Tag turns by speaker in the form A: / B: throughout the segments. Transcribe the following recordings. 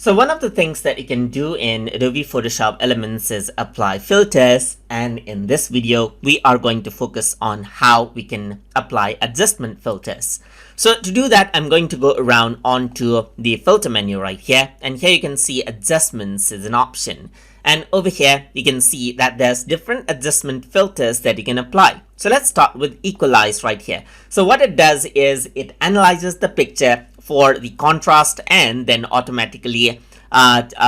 A: So one of the things that you can do in Adobe Photoshop Elements is apply filters, and in this video we are going to focus on how we can apply adjustment filters. So to do that, I'm going to go around onto the filter menu right here, and here you can see adjustments is an option. And over here you can see that there's different adjustment filters that you can apply. So let's start with equalize right here. So what it does is it analyzes the picture for the contrast and then automatically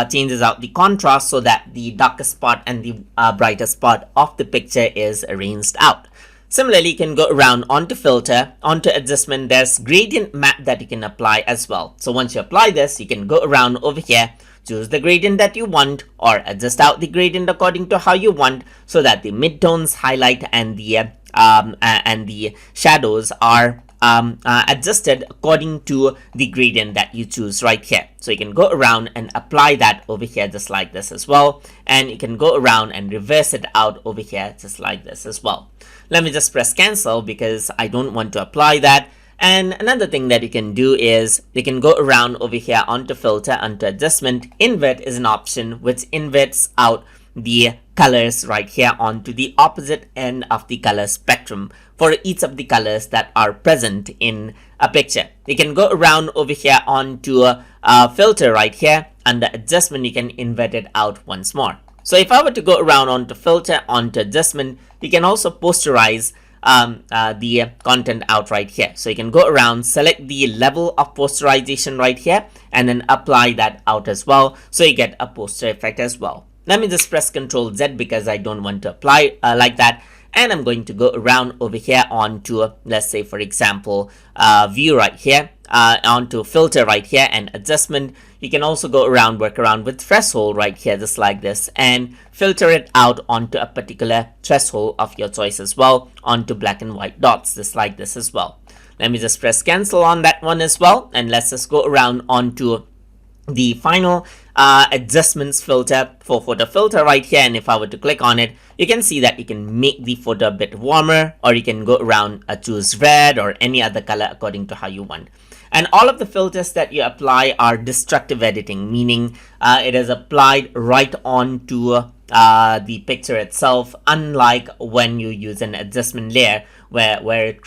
A: changes out the contrast so that the darkest spot and the brightest spot of the picture is arranged out. Similarly, you can go around onto filter, onto adjustment. There's gradient map that you can apply as well. So once you apply this, you can go around over here, choose the gradient that you want, or adjust out the gradient according to how you want, so that the midtones, highlight, and the shadows are adjusted according to the gradient that you choose right here. So you can go around and apply that over here just like this as well, and you can go around and reverse it out over here just like this as well. Let me just press cancel because I don't want to apply that. And another thing that you can do is you can go around over here onto filter, onto adjustment. Invert is an option which inverts out the colors right here onto the opposite end of the color spectrum for each of the colors that are present in a picture. You can go around over here onto filter right here. Under adjustment, you can invert it out once more. So if I were to go around onto filter, onto adjustment, you can also posterize the content out right here. So you can go around, select the level of posterization right here, and then apply that out as well, so you get a poster effect as well. Let me just press Ctrl Z because I don't want to apply like that. And I'm going to go around over here onto, let's say for example, view right here, onto filter right here and adjustment. You can also go around, work around with threshold right here just like this, and filter it out onto a particular threshold of your choice as well, onto black and white dots just like this as well. Let me just press cancel on that one as well, and let's just go around onto the final adjustments filter for photo filter right here. And if I were to click on it, you can see that you can make the photo a bit warmer, or you can go around choose red or any other color according to how you want. And all of the filters that you apply are destructive editing, meaning it is applied right onto the picture itself, unlike when you use an adjustment layer where it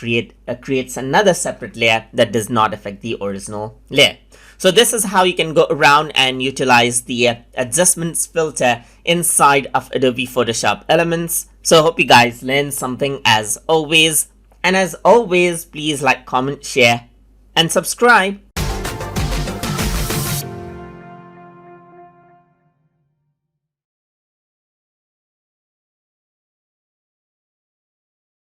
A: creates another separate layer that does not affect the original layer. So this is how you can go around and utilize the adjustments filter inside of Adobe Photoshop Elements. So I hope you guys learned something as always. And as always, please like, comment, share, and subscribe.